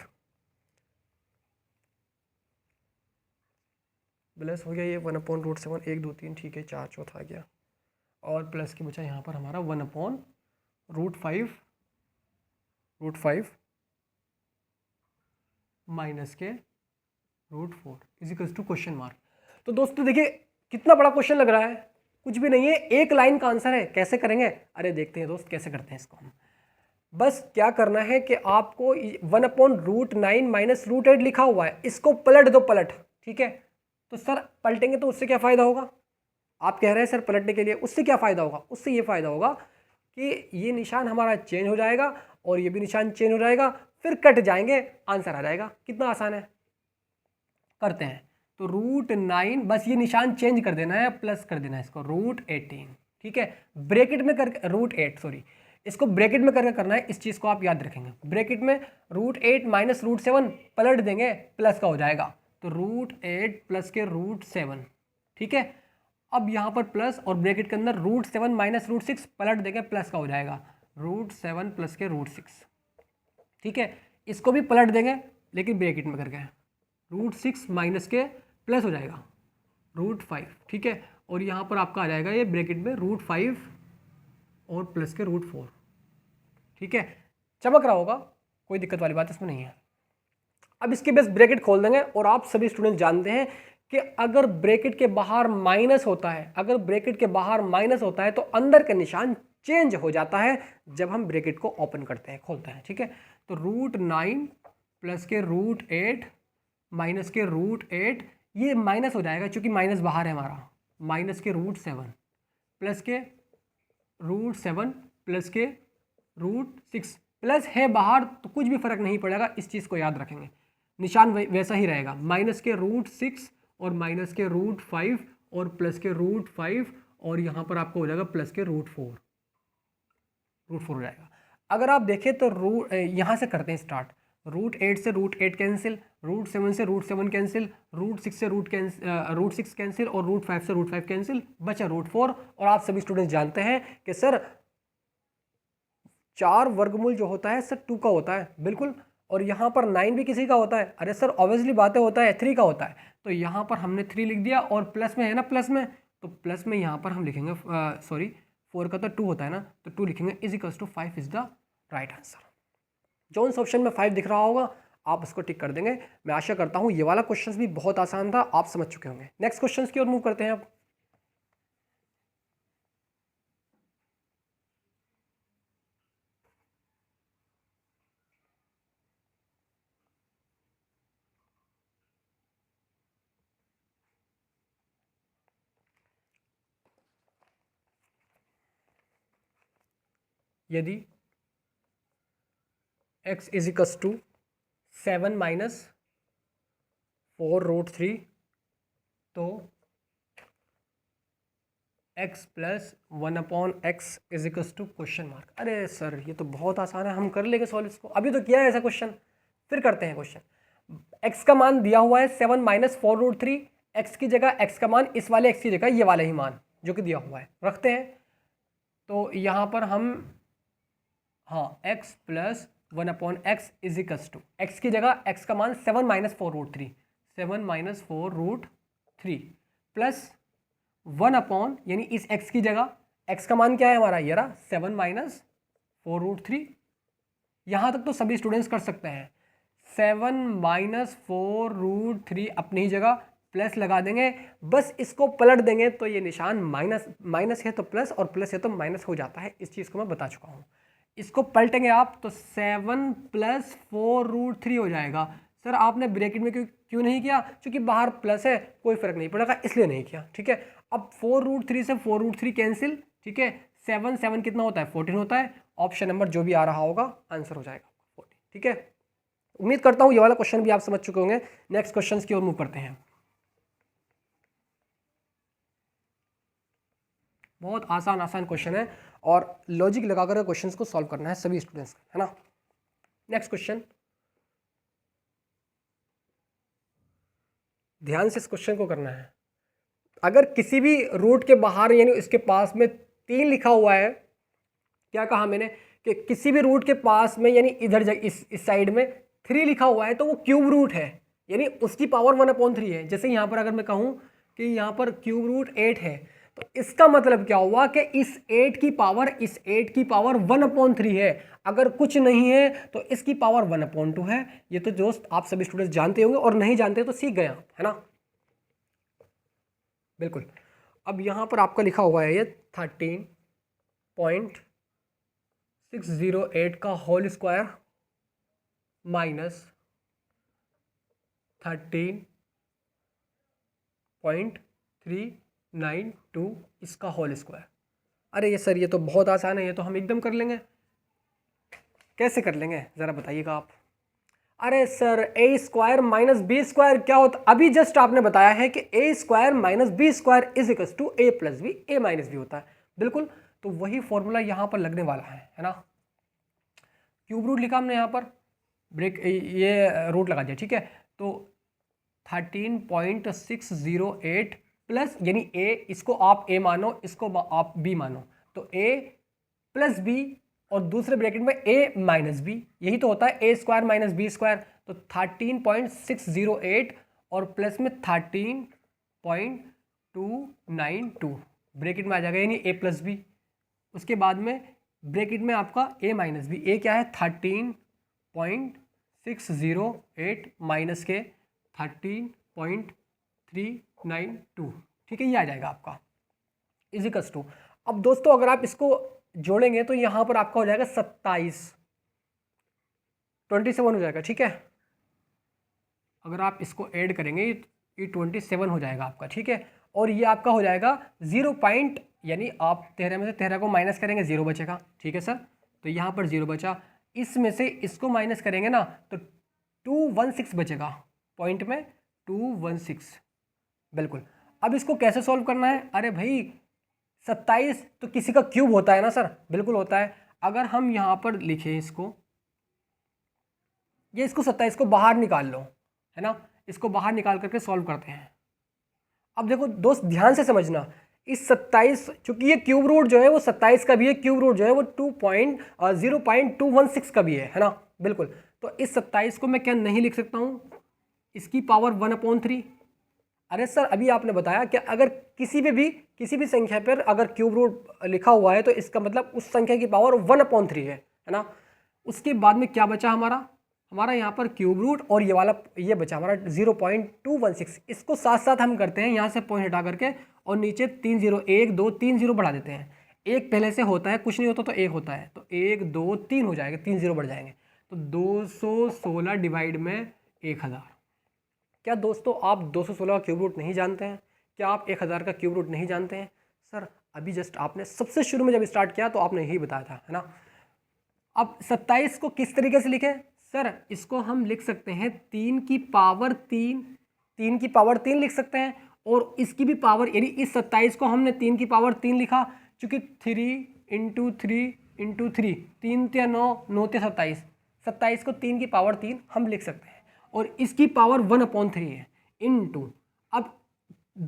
A: plus हो गया ये 1/√7, 1 2 3 ठीक है 4 चौथा आ गया, और प्लस के बचा यहाँ पर हमारा 1/√5 माइनस के √4 is equals to question mark. तो दोस्तों देखिए कितना बड़ा क्वेश्चन लग रहा है, कुछ भी नहीं है, एक लाइन का आंसर है। कैसे करेंगे, अरे देखते हैं दोस्त कैसे करते हैं इसको हम। बस क्या करना है कि आपको 1/√9 माइनस √8 लिखा हुआ है, इसको पलट दो, पलट। ठीक है, तो सर पलटेंगे तो उससे क्या फ़ायदा होगा, आप कह रहे हैं सर पलटने के लिए, उससे क्या फ़ायदा होगा, उससे ये फ़ायदा होगा कि ये निशान हमारा चेंज हो जाएगा और ये भी निशान चेंज हो जाएगा, फिर कट जाएंगे, आंसर आ जाएगा। कितना आसान है, करते हैं। तो √9 बस ये निशान चेंज कर देना है, प्लस कर देना है इसको √18। ठीक है, ब्रैकेट में करके √8 सॉरी, इसको ब्रैकेट में करके करना है, इस चीज़ को आप याद रखेंगे। ब्रैकेट में √8 माइनस √7 पलट देंगे, प्लस का हो जाएगा, तो √8 प्लस के √7। ठीक है, अब यहाँ पर प्लस और ब्रैकेट के अंदर √7 माइनस √6 पलट देंगे, प्लस का हो जाएगा √7 प्लस के √6। ठीक है, इसको भी पलट देंगे लेकिन ब्रैकेट में करके √6 माइनस के प्लस हो जाएगा √5। ठीक है, और यहाँ पर आपका आ जाएगा ये ब्रैकेट में √5 और प्लस के √4। ठीक है, चमक रहा होगा, कोई दिक्कत वाली बात इसमें नहीं है। अब इसके बेस ब्रैकेट खोल देंगे, और आप सभी स्टूडेंट जानते हैं कि अगर ब्रैकेट के बाहर माइनस होता है, अगर ब्रैकेट के बाहर माइनस होता है तो अंदर का निशान चेंज हो जाता है जब हम ब्रैकेट को ओपन करते हैं, खोलते हैं। ठीक है, तो √9 प्लस के √8 माइनस के √8, ये माइनस हो जाएगा क्योंकि माइनस बाहर है हमारा, माइनस के √7 प्लस के √7 प्लस के √6, प्लस है बाहर तो कुछ भी फर्क नहीं पड़ेगा, इस चीज़ को याद रखेंगे, निशान वैसा ही रहेगा, माइनस के √6 और माइनस के √5 और प्लस के √5, और यहाँ पर आपको हो जाएगा प्लस के √4 हो जाएगा। अगर आप देखें तो यहाँ से करते हैं स्टार्ट, √8 से √8 कैंसिल, √7 से √7 कैंसिल, √6 से √6 कैंसिल, और √5 से √5 कैंसिल, बचा √4। और आप सभी स्टूडेंट जानते हैं कि सर 4 वर्गमूल जो होता है सर 2 का होता है, बिल्कुल, और यहाँ पर 9 भी किसी का होता है, अरे सर ऑब्वियसली बातें होता है 3 का होता है, तो यहाँ पर हमने 3 लिख दिया, और प्लस में है ना, प्लस में, तो प्लस में यहाँ पर हम लिखेंगे सॉरी 4 का तो 2 होता है ना, तो 2 लिखेंगे is equals to 5 is the right answer. जो उस ऑप्शन में 5 दिख रहा होगा आप उसको टिक कर देंगे। मैं आशा करता हूँ ये वाला क्वेश्चन भी बहुत आसान था, आप समझ चुके होंगे। नेक्स्ट क्वेश्चन की ओर मूव करते हैं अब। यदि x is equals to 7 minus 4√3 तो x plus 1/x is equals to question mark. अरे सर ये तो बहुत आसान है, हम कर लेंगे सॉल्व इसको, अभी तो किया है ऐसा क्वेश्चन, फिर करते हैं क्वेश्चन। x का मान दिया हुआ है 7 माइनस 4√3, x की जगह x का मान इस वाले x की जगह ये वाला ही मान जो कि दिया हुआ है रखते हैं। तो यहाँ पर हम हाँ x plus 1/x is equals to, x की जगह x का मान 7 माइनस 4√3, 7 माइनस 4√3 प्लस 1 यानी इस x की जगह x का मान क्या है हमारा, ये रहा 7 माइनस 4√3। यहाँ तक तो सभी स्टूडेंट्स कर सकते हैं। 7 माइनस 4√3 अपनी ही जगह, प्लस लगा देंगे, बस इसको पलट देंगे तो ये निशान माइनस, माइनस है तो प्लस और प्लस है तो माइनस हो जाता है, इस चीज़ को मैं बता चुका हूँ। इसको पलटेंगे आप तो 7 प्लस 4√3 हो जाएगा। सर आपने ब्रैकेट में क्यों नहीं किया, क्योंकि बाहर प्लस है, कोई फर्क नहीं पड़ेगा इसलिए नहीं किया, ठीक है। अब 4√3 से 4√3 कैंसिल, ठीक है, 7 7 कितना होता है 14 होता है, ऑप्शन नंबर जो भी आ रहा होगा आंसर हो जाएगा 14, ठीक है। उम्मीद करता हूँ ये वाला क्वेश्चन भी आप समझ चुके होंगे। नेक्स्ट क्वेश्चन की ओर मूव करते हैं। बहुत आसान आसान क्वेश्चन है और लॉजिक लगाकर क्वेश्चन को सॉल्व करना है सभी स्टूडेंट्स का, है ना। नेक्स्ट क्वेश्चन, ध्यान से इस क्वेश्चन को करना है। अगर किसी भी रूट के बाहर यानी इसके पास में 3 लिखा हुआ है, क्या कहा मैंने कि किसी भी रूट के पास में यानी इधर इस साइड में 3 लिखा हुआ है तो वो क्यूब रूट है, यानी उसकी पावर 1/3 है। जैसे यहाँ पर अगर मैं कहूँ कि यहाँ पर क्यूब रूट 8 है तो इसका मतलब क्या हुआ कि इस 8 की पावर 1/3 है। अगर कुछ नहीं है तो इसकी पावर 1/2 है। ये तो दोस्त आप सभी स्टूडेंट्स जानते होंगे और नहीं जानते तो सीख गए आप, है ना, बिल्कुल। अब यहाँ पर आपका लिखा हुआ है ये 13.608 का होल स्क्वायर माइनस 13.392 इसका होल स्क्वायर। अरे ये सर ये तो बहुत आसान है, ये तो हम एकदम कर लेंगे। कैसे कर लेंगे ज़रा बताइएगा आप। अरे sir A square minus B square क्या होता, अभी जस्ट आपने बताया है कि A square minus B square is equals to A plus B, A minus B होता है, बिल्कुल। तो वही फॉर्मूला यहाँ पर लगने वाला है ना। क्यूब रूट लिखा हमने यहाँ पर, ब्रेक ये रूट लगा दिया, ठीक है। तो 13.608 प्लस यानी ए, इसको आप ए मानो, इसको आप बी मानो, तो ए प्लस बी और दूसरे ब्रैकेट में a माइनस बी, यही तो होता है ए स्क्वायर माइनस बी स्क्वायर। तो 13.608 और प्लस में 13.292 ब्रैकेट में आ जाएगा यानी a प्लस बी। उसके बाद में ब्रैकेट में आपका a माइनस बी, a क्या है 13.608 माइनस के 13.392, ठीक है, ये आ जाएगा आपका इज इक्वल्स टू। अब दोस्तों अगर आप इसको जोड़ेंगे तो यहाँ पर आपका हो जाएगा 27 हो जाएगा, ठीक है। अगर आप इसको ऐड करेंगे ये 27 हो जाएगा आपका, ठीक है। और ये आपका हो जाएगा 0 पॉइंट, यानी आप 13 में से 13 को माइनस करेंगे 0 बचेगा, ठीक है सर। तो यहाँ पर 0 बचा, इसमें से इसको माइनस करेंगे ना तो 216 बचेगा, पॉइंट में 216, बिल्कुल। अब इसको कैसे सॉल्व करना है, अरे भाई 27 तो किसी का क्यूब होता है ना सर, बिल्कुल होता है। अगर हम यहाँ पर लिखें इसको, ये इसको 27 को बाहर निकाल लो, है ना, इसको बाहर निकाल करके सॉल्व करते हैं। अब देखो दोस्त ध्यान से समझना, इस 27 चूंकि ये क्यूब रूट जो है वो 27 का भी है, क्यूब रूट जो है वो 0.216 का भी है ना, बिल्कुल। तो इस 27 को मैं क्या नहीं लिख सकता हूँ, इसकी पावर 1/3। अरे सर अभी आपने बताया कि अगर किसी भी संख्या पर अगर क्यूब रूट लिखा हुआ है तो इसका मतलब उस संख्या की पावर 1/3 है ना। उसके बाद में क्या बचा हमारा यहाँ पर क्यूब रूट और ये बचा हमारा 0.216। इसको साथ साथ हम करते हैं, यहाँ से पॉइंट हटा करके और नीचे 3 0 1 2 3 0 बढ़ा देते हैं। एक पहले से होता है, कुछ नहीं होता तो एक होता है, तो 1 2 3 हो जाएगा, 3 0 बढ़ जाएंगे, तो 216 डिवाइड में 1000। क्या दोस्तों आप 216 का क्यूब रूट नहीं जानते हैं? क्या आप 1000 का क्यूब रूट नहीं जानते हैं? सर अभी जस्ट आपने सबसे शुरू में जब स्टार्ट किया तो आपने यही बताया था, है ना। अब 27 को किस तरीके से लिखें? सर इसको हम लिख सकते हैं 3 की पावर 3 लिख सकते हैं, और इसकी भी पावर, यानी इस 27 को हमने 3 की पावर 3 लिखा, चूंकि 3 × 3 × 3 3 × 9 9 × 27, 27 को 3 की पावर 3 हम लिख सकते हैं, और इसकी पावर 1/3 है इनटू। अब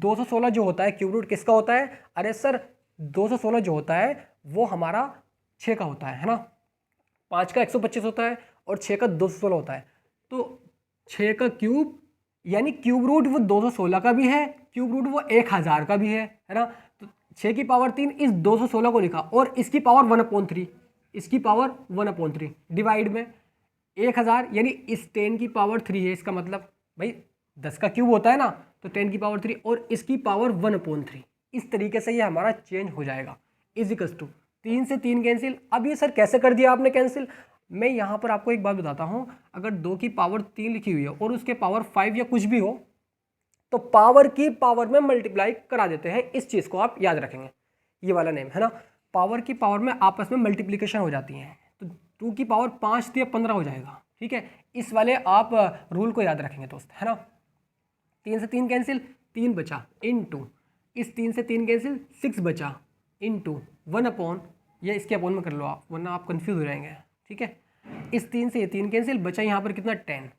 A: 216 जो होता है क्यूब रूट किसका होता है? अरे सर 216 जो होता है वो हमारा 6 का होता है ना। 5 का 125 होता है और 6 का 216 होता है, तो 6 का क्यूब यानी क्यूब रूट वो 216 का भी है, क्यूब रूट वो 1000 का भी है ना। तो 6 की पावर 3 इस 216 को लिखा, और इसकी पावर 1/3, इसकी पावर 1/3 डिवाइड में 1000, यानी इस 10 की पावर 3 है। इसका मतलब भाई 10 का क्यूब होता है ना, तो 10 की पावर 3 और इसकी पावर 1/3। इस तरीके से ये हमारा चेंज हो जाएगा, इजिकल्स टू 3 से 3 कैंसिल। अब ये सर कैसे कर दिया आपने कैंसिल? मैं यहाँ पर आपको एक बात बताता हूँ, अगर 2 की पावर 3 लिखी हुई है और उसके पावर 5 या कुछ भी हो, तो पावर की पावर में मल्टीप्लाई करा देते हैं। इस चीज़ को आप याद रखेंगे, ये वाला नेम है ना। पावर की पावर में आपस में मल्टीप्लिकेशन हो जाती है, तो 2 की पावर 5 थी, 15 हो जाएगा, ठीक है। इस वाले आप रूल को याद रखेंगे दोस्त, है ना। 3 से 3 कैंसिल, 3 बचा इनटू, इस 3 से 3 कैंसिल, 6 बचा इनटू 1/, या इसके अपॉन में कर लो आप, वरना आप कंफ्यूज हो जाएंगे, ठीक है। इस 3 से ये 3 कैंसिल, बचा यहाँ पर कितना 10,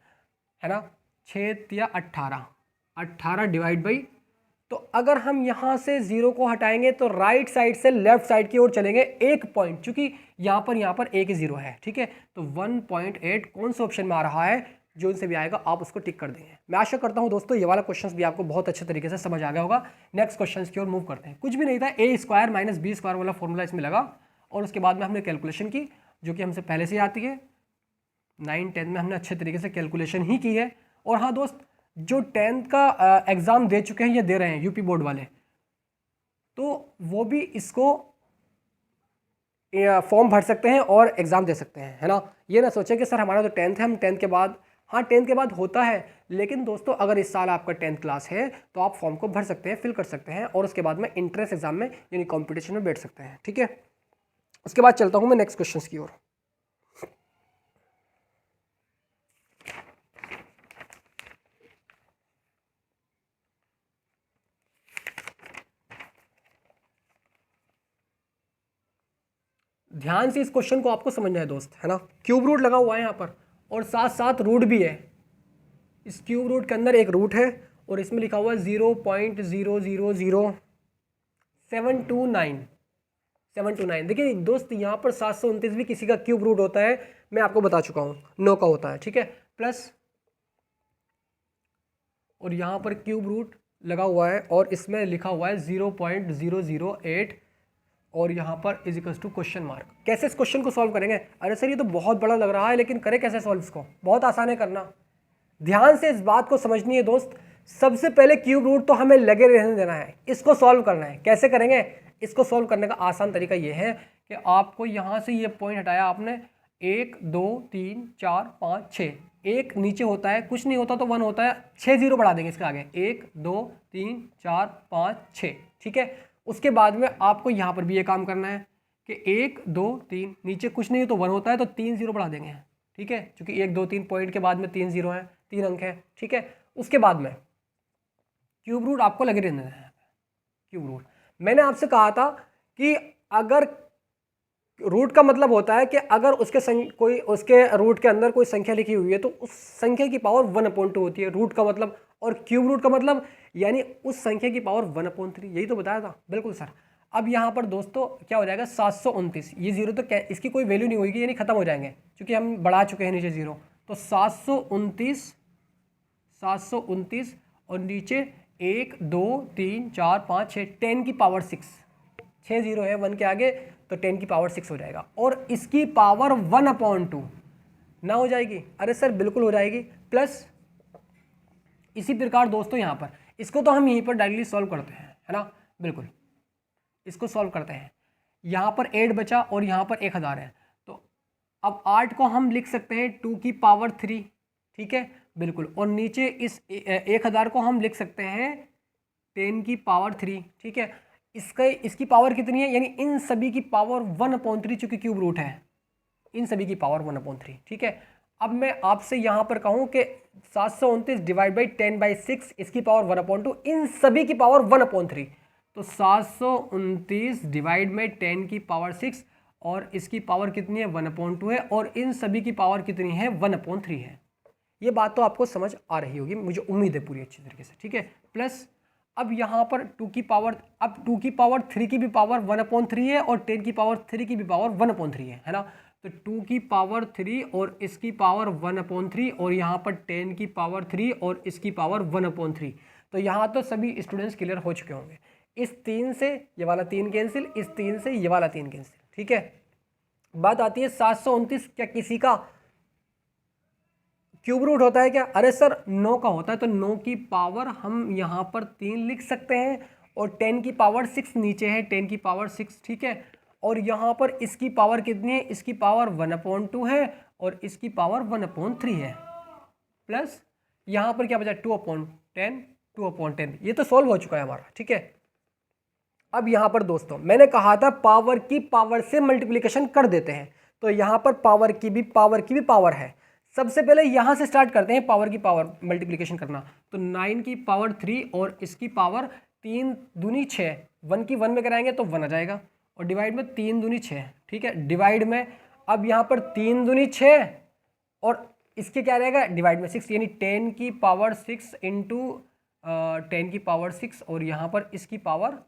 A: है ना। 6 या 18 डिवाइड बाई, तो अगर हम यहाँ से 0 को हटाएंगे तो राइट साइड से लेफ्ट साइड की ओर चलेंगे 1 पॉइंट, चूंकि यहाँ पर एक 0 है, ठीक है। तो 1.8 कौन सा ऑप्शन में आ रहा है? जो इनसे भी आएगा आप उसको टिक कर देंगे। मैं आशा करता हूँ दोस्तों ये वाला क्वेश्चन भी आपको बहुत अच्छे तरीके से समझ आ गया होगा। नेक्स्ट क्वेश्चन की ओर मूव करते हैं। कुछ भी नहीं था, a² - b² वाला फॉर्मूला इसमें लगा, और उसके बाद में हमने कैलकुलेशन की, जो कि हमसे पहले से आती है। 9 10 में हमने अच्छे तरीके से कैलकुलेशन ही की है। और हाँ दोस्त, जो 10th का एग्ज़ाम दे चुके हैं या दे रहे हैं यूपी बोर्ड वाले, तो वो भी इसको फॉर्म भर सकते हैं और एग्ज़ाम दे सकते हैं, है ना। ये ना सोचें कि सर हमारा तो 10th है, हम 10th के बाद, हाँ 10th के बाद होता है, लेकिन दोस्तों अगर इस साल आपका 10th क्लास है तो आप फॉर्म को भर सकते हैं, फिल कर सकते हैं, और उसके बाद में इंट्रेंस एग्जाम में यानी कॉम्पिटिशन में बैठ सकते हैं, ठीक है। उसके बाद चलता हूँ मैं नेक्स्ट क्वेश्चन की ओर। ध्यान से इस क्वेश्चन को आपको समझना है दोस्त, है ना। क्यूब रूट लगा हुआ है यहाँ पर, और साथ साथ रूट भी है। इस क्यूब रूट के अंदर एक रूट है, और इसमें लिखा हुआ है 0.000729। देखिए दोस्त, यहाँ पर 729 भी किसी का क्यूब रूट होता है, मैं आपको बता चुका हूँ 9 का होता है, ठीक है। प्लस, और यहाँ पर क्यूब रूट लगा हुआ है, और इसमें लिखा हुआ है 0.008, और यहाँ पर इजिकल्स टू क्वेश्चन मार्क। कैसे इस क्वेश्चन को सॉल्व करेंगे? अरे सर ये तो बहुत बड़ा लग रहा है, लेकिन करें कैसे सॉल्व इसको? बहुत आसान है करना। ध्यान से इस बात को समझनी है दोस्त। सबसे पहले क्यूब रूट तो हमें लगे रहने देना है, इसको सॉल्व करना है। कैसे करेंगे इसको? सॉल्व करने का आसान तरीका ये है कि आपको यहाँ से ये पॉइंट हटाया आपने, 1 2 3 4 5 6, एक नीचे होता है, कुछ नहीं होता तो 1 होता है, 6 0 बढ़ा देंगे इसके आगे, 1 2 3 4 5 6, ठीक है। उसके बाद में आपको यहाँ पर भी ये काम करना है कि 1 2 3, नीचे कुछ नहीं तो 1 होता है, तो 3 0 बढ़ा देंगे, ठीक है, क्योंकि 1 2 3 पॉइंट के बाद में 3 0 है, 3 अंक है, ठीक है। उसके बाद में क्यूब रूट आपको लगे रहने हैं। क्यूब रूट मैंने आपसे कहा था कि अगर रूट का मतलब होता है कि अगर कोई उसके रूट के अंदर कोई संख्या लिखी हुई है तो उस संख्या की पावर 1/2 होती है, रूट का मतलब। और क्यूब रूट का मतलब यानी उस संख्या की पावर 1/3, यही तो बताया था। बिल्कुल सर। अब यहाँ पर दोस्तों क्या हो जाएगा? 729। ये जीरो तो क्या, इसकी कोई वैल्यू नहीं होगी, यानी खत्म हो जाएंगे, क्योंकि हम बढ़ा चुके हैं नीचे जीरो। तो 729 और नीचे 1 2 3 4 5 6, 10 की पावर 6, 6 जीरो है 1 के आगे, तो 10 की पावर 6 हो जाएगा। और इसकी पावर 1/2 ना हो जाएगी? अरे सर बिल्कुल हो जाएगी। प्लस इसी प्रकार दोस्तों यहाँ पर इसको तो हम यहीं पर डायरेक्टली सॉल्व करते हैं, है ना, बिल्कुल इसको सॉल्व करते हैं। यहाँ पर 8 बचा और यहाँ पर 1000 है, तो अब 8 को हम लिख सकते हैं 2 की पावर 3, ठीक है बिल्कुल। और नीचे इस 1000 को हम लिख सकते हैं 10 की पावर 3, ठीक है। इसकी पावर कितनी है, यानी इन सभी की पावर 1/3, चूंकि क्यूब रूट है, इन सभी की पावर 1/3, ठीक है। अब मैं आपसे यहाँ पर कहूँ कि 729 डिवाइड बाई 10/6, इसकी पावर 1/2, इन सभी की पावर 1/3, तो 729 डिवाइड में 10 की पावर 6 और इसकी पावर कितनी है 1/2 है, और इन सभी की पावर कितनी है 1/3 है। ये बात तो आपको समझ आ रही होगी, मुझे उम्मीद है पूरी अच्छी तरीके से, ठीक है। प्लस अब यहाँ पर 2 की पावर, अब 2 की पावर 3 की भी पावर 1/3 है और 10 की पावर 3 की भी पावर 1/3 है ना। तो 2 की पावर 3 और इसकी पावर 1/3 और यहाँ पर 10 की पावर 3 और इसकी पावर 1/3। तो यहाँ तो सभी स्टूडेंट्स क्लियर हो चुके होंगे। इस 3 से ये वाला 3 कैंसिल, इस 3 से ये वाला 3 कैंसिल, ठीक है। बात आती है 729 क्या किसी का क्यूब रूट होता है क्या? अरे सर 9 का होता है, तो 9 की पावर हम यहाँ पर 3 लिख सकते हैं और 10 की पावर 6 नीचे है, 10 की पावर 6, ठीक है। और यहाँ पर इसकी पावर कितनी है, इसकी पावर 1/2 है और इसकी पावर 1/3 है। प्लस यहाँ पर क्या बचा 2/10, 2/10, ये तो सॉल्व हो चुका है हमारा, ठीक है। अब यहाँ पर दोस्तों मैंने कहा था पावर की पावर से मल्टीप्लिकेशन कर देते हैं, तो यहाँ पर पावर की भी पावर है। सबसे पहले यहाँ से स्टार्ट करते हैं पावर की पावर मल्टीप्लिकेशन करना। तो 9 की पावर 3 और इसकी पावर 3 दूनी 6, 1 की 1 में कराएंगे तो 1 आ जाएगा, और डिवाइड में 3 दूनी 6, ठीक है। डिवाइड में अब यहाँ पर 3 दूनी 6 और इसके क्या रहेगा डिवाइड में 6, यानी 10 की पावर 6 इंटू 10 की पावर 6 और यहाँ पर इसकी पावर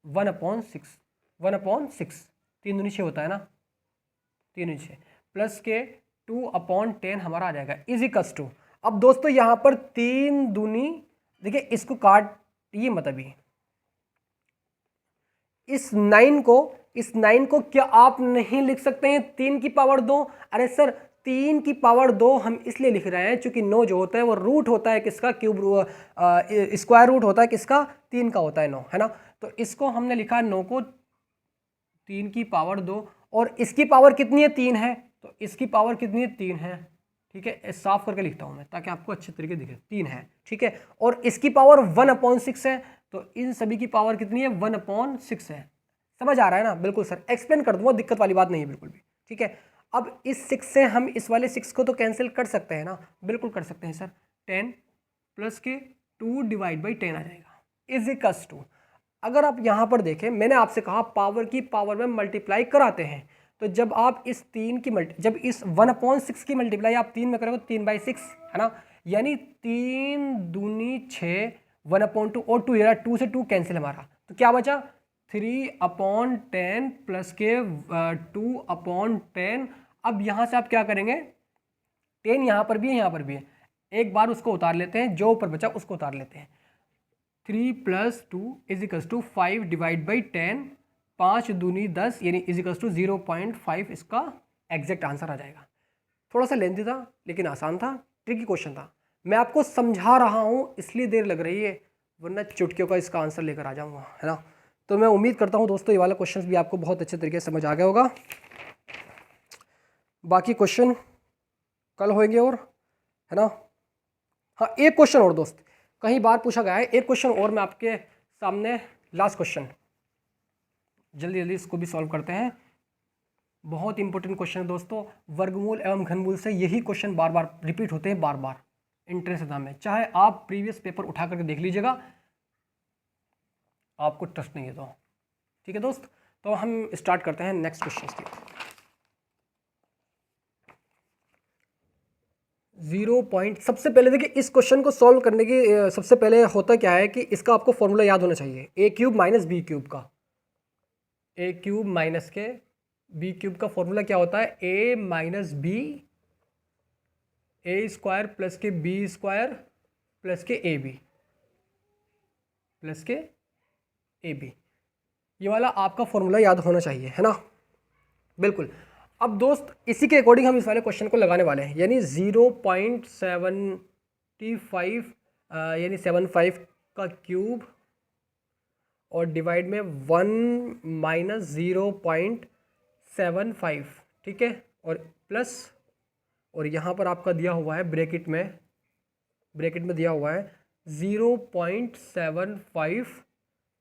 A: 1/6, 1/6, 3 दूनी 6 होता है ना, 3 दूनी 6 प्लस के 2/10 हमारा आ जाएगा इजिकल्स टू। अब दोस्तों यहाँ पर 3 दूनी, देखिए इसको काटिए मत अभी, इस 9 को क्या आप नहीं लिख सकते हैं 3 की पावर 2? अरे सर 3 की पावर 2 हम इसलिए लिख रहे हैं क्योंकि 9 जो होता है वो रूट होता है किसका, क्यूब स्क्वायर रूट होता है किसका, 3 का होता है 9, है ना। तो इसको हमने लिखा 9 को 3 की पावर 2 और इसकी पावर कितनी है 3 है, तो इसकी पावर कितनी है 3 है, ठीक है। साफ करके लिखता हूं मैं ताकि आपको अच्छे तरीके दिखे, 3 है, ठीक है। और इसकी पावर 1/6 है, तो इन सभी की पावर कितनी है 1/6 है। समझ आ रहा है ना? बिल्कुल सर, एक्सप्लेन कर दूंगा, दिक्कत वाली बात नहीं है बिल्कुल भी, ठीक है। अब इस 6 से हम इस वाले 6 को तो कैंसिल कर सकते हैं ना, बिल्कुल कर सकते हैं सर। 10 प्लस के 2 डिवाइड बाई 10 आ जाएगा इजिकल्स टू। अगर आप यहाँ पर देखें, मैंने आपसे कहा पावर की पावर में मल्टीप्लाई कराते हैं, तो जब आप इस 3 की जब इस 1/6 की मल्टीप्लाई आप 3 में करोगे 3/6, है ना, यानी 3 दूनी 6, 1/2 और 2 यार 2 से 2 कैंसिल हमारा, तो क्या बचा 3/10 प्लस के 2/10। अब यहाँ से आप क्या करेंगे, 10 यहाँ पर भी है यहाँ पर भी है, एक बार उसको उतार लेते हैं, जो ऊपर बचा उसको उतार लेते हैं। 3 + 2 = 5 डिवाइड बाई 10, 5 दूनी 10 यानी = 0.5 इसका एग्जैक्ट आंसर आ जाएगा। थोड़ा सा लेंथी था लेकिन आसान था, ट्रिकी क्वेश्चन था। मैं आपको समझा रहा हूँ इसलिए देर लग रही है, वरना चुटकियों का इसका आंसर लेकर आ जाऊँगा, है ना। तो मैं उम्मीद करता हूँ दोस्तों ये वाला क्वेश्चन भी आपको बहुत अच्छे तरीके से समझ आ गया होगा। बाकी क्वेश्चन कल होंगे और, है ना। हाँ एक क्वेश्चन और दोस्त, कहीं बार पूछा गया है, एक क्वेश्चन और मैं आपके सामने, लास्ट क्वेश्चन, जल्दी जल्दी इसको भी सॉल्व करते हैं। बहुत इंपॉर्टेंट क्वेश्चन है दोस्तों, वर्गमूल एवं घनमूल से यही क्वेश्चन बार बार रिपीट होते हैं, बार बार इंट्रेंस एग्जाम में, चाहे आप प्रीवियस पेपर उठा करके देख लीजिएगा, आपको ट्रस्ट नहीं है तो, ठीक है दोस्त। तो हम स्टार्ट करते हैं नेक्स्ट क्वेश्चन की। 0 पॉइंट, सबसे पहले देखिए इस क्वेश्चन को सॉल्व करने की सबसे पहले होता क्या है कि इसका आपको फॉर्मूला याद होना चाहिए, a³ - b³ का, a³ माइनस के b³ का फॉर्मूला क्या होता है, a - b a² प्लस के b² प्लस के ab, प्लस के AB। ये वाला आपका फॉर्मूला याद होना चाहिए, है ना। बिल्कुल। अब दोस्त इसी के अकॉर्डिंग हम इस वाले क्वेश्चन को लगाने वाले हैं, यानी 0.75 यानी 75 का क्यूब और डिवाइड में 1 माइनस 0.75, ठीक है, और प्लस, और यहाँ पर आपका दिया हुआ है ब्रैकेट में दिया हुआ है 0.75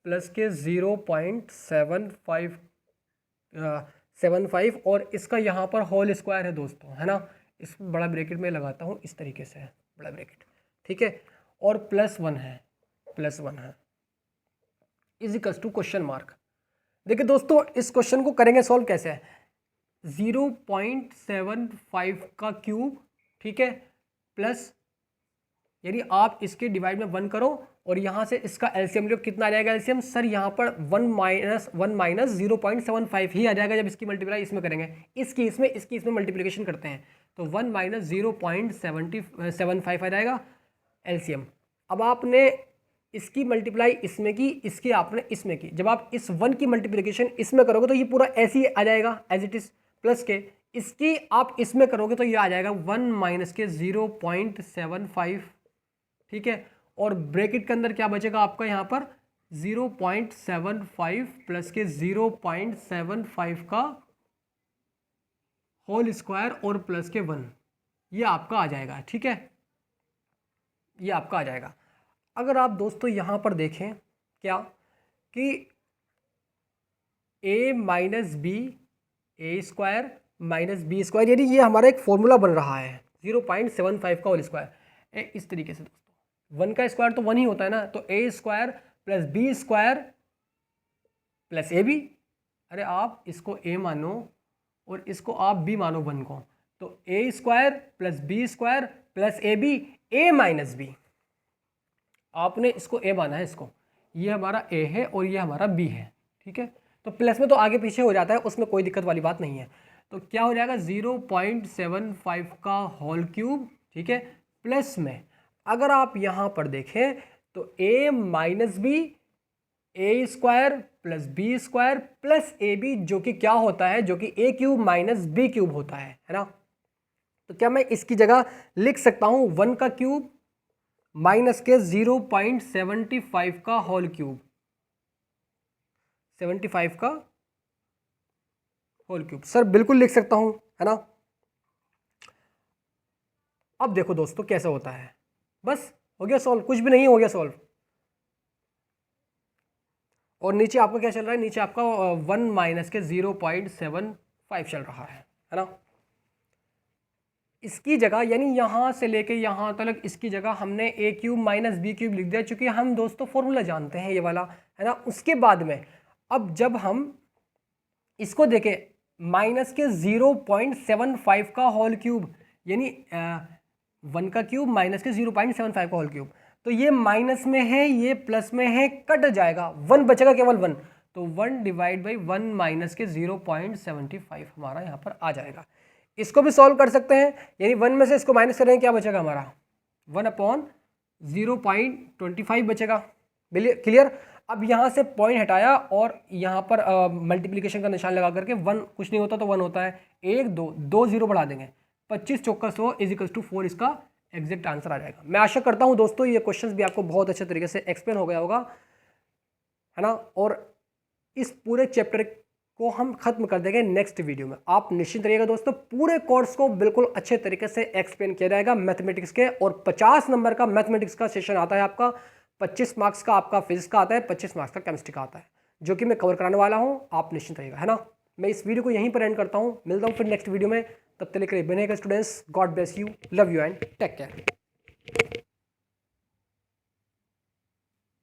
A: प्लस के 0.75 और इसका यहाँ पर होल स्क्वायर है दोस्तों, है ना। इस बड़ा ब्रैकेट में लगाता हूँ इस तरीके से, बड़ा ब्रैकेट, ठीक है, और +1 है is equals to question mark. देखिए दोस्तों इस क्वेश्चन को करेंगे सॉल्व कैसे है। 0.75 का क्यूब, ठीक है, प्लस यानी आप इसके डिवाइड में 1 करो और यहाँ से इसका एलसीएम लो, कितना आ जाएगा एलसीएम सर, यहाँ पर 1 माइनस 0.75 ही आ जाएगा जब इसकी मल्टीप्लाई इसमें करेंगे, इसकी इसमें मल्टीप्लिकेशन करते हैं तो 1 माइनस 0.75 आ जाएगा एलसीएम। अब आपने इसकी मल्टीप्लाई इसमें की, इसकी आपने इसमें की, जब आप इस 1 की मल्टीप्लिकेशन इसमें करोगे तो ये पूरा ऐसे ही आ जाएगा एज इट इज, प्लस के इसकी आप इसमें करोगे तो ये आ जाएगा 1 माइनस के 0.75, ठीक है, और ब्रैकेट के अंदर क्या बचेगा आपका यहाँ पर 0.75 प्लस के 0.75 का होल स्क्वायर और प्लस के 1, ये आपका आ जाएगा, ठीक है, ये आपका आ जाएगा। अगर आप दोस्तों यहाँ पर देखें क्या कि a minus b a square minus B square, यानी ये हमारा एक फॉर्मूला बन रहा है 0.75 का होल स्क्वायर, इस तरीके से दोस्तों 1 का स्क्वायर तो 1 ही होता है ना, तो a square plus b square plus a b, अरे आप इसको a मानो और इसको आप b मानो 1 को, तो a square plus b square plus a b, a minus b, आपने इसको a माना है, इसको, ये हमारा a है और ये हमारा b है, ठीक है, तो प्लस में तो आगे पीछे हो जाता है, उसमें कोई दिक्कत वाली बात नहीं है। तो क्या हो जाएगा 0.75 का होल क्यूब, ठीक है, प्लस में अगर आप यहाँ पर देखें तो a minus b a square plus b square plus a b, जो कि क्या होता है, जो कि a cube minus b cube होता है ना। तो क्या मैं इसकी जगह लिख सकता हूँ 1 का क्यूब माइनस के 0.75 का होल क्यूब, 75 का होल क्यूब, सर बिल्कुल लिख सकता हूं, है ना। अब देखो दोस्तों कैसे होता है, बस हो गया सॉल्व, कुछ भी नहीं हो गया सॉल्व। और नीचे आपका क्या चल रहा है, नीचे आपका 1 माइनस के 0.75 चल रहा है ना। इसकी जगह यानी यहाँ से लेके यहाँ तक इसकी जगह हमने a cube minus b cube लिख दिया, चूंकि हम दोस्तों फॉर्मूला जानते हैं ये वाला, है ना। उसके बाद में अब जब हम इसको देखें माइनस के 0.75 का होल क्यूब, यानी 1 का क्यूब माइनस के 0.75 का होल क्यूब, तो ये माइनस में है, ये प्लस में है, कट जाएगा, 1 बचेगा, केवल 1, तो 1 डिवाइड बाई 1 माइनस के 0.75 हमारा यहाँ पर आ जाएगा। इसको भी सॉल्व कर सकते हैं, यानी 1 में से इसको माइनस करेंगे, क्या बचेगा हमारा 1/0.25 बचेगा, क्लियर। अब यहाँ से पॉइंट हटाया और यहाँ पर मल्टीप्लिकेशन का निशान लगा करके 1 कुछ नहीं होता तो 1 होता है, 1 2 0 बढ़ा देंगे, 25 चौका 100 इज इक्वल टू 4 इसका एग्जैक्ट आंसर आ जाएगा। मैं आशा करता हूँ दोस्तों ये क्वेश्चंस भी आपको बहुत अच्छे तरीके से एक्सप्लेन हो गया होगा, है ना। और इस पूरे चैप्टर को हम खत्म कर देंगे नेक्स्ट वीडियो में, आप निश्चिंत रहिएगा दोस्तों। पूरे कोर्स को बिल्कुल अच्छे तरीके से एक्सप्लेन किया जाएगा मैथमेटिक्स के, और 50 नंबर का मैथमेटिक्स का सेशन आता है आपका, 25 मार्क्स का आपका फिजिक्स का आता है, 25 मार्क्स का केमिस्ट्री का आता है, जो कि मैं कवर कराने वाला हूँ, आप निश्चिंत रहिएगा, है ना। मैं इस वीडियो को यहीं पर एंड करता हूँ, मिलता हूँ फिर नेक्स्ट वीडियो में, तब तक के लिए बनेगा students, God bless you, love you and take care.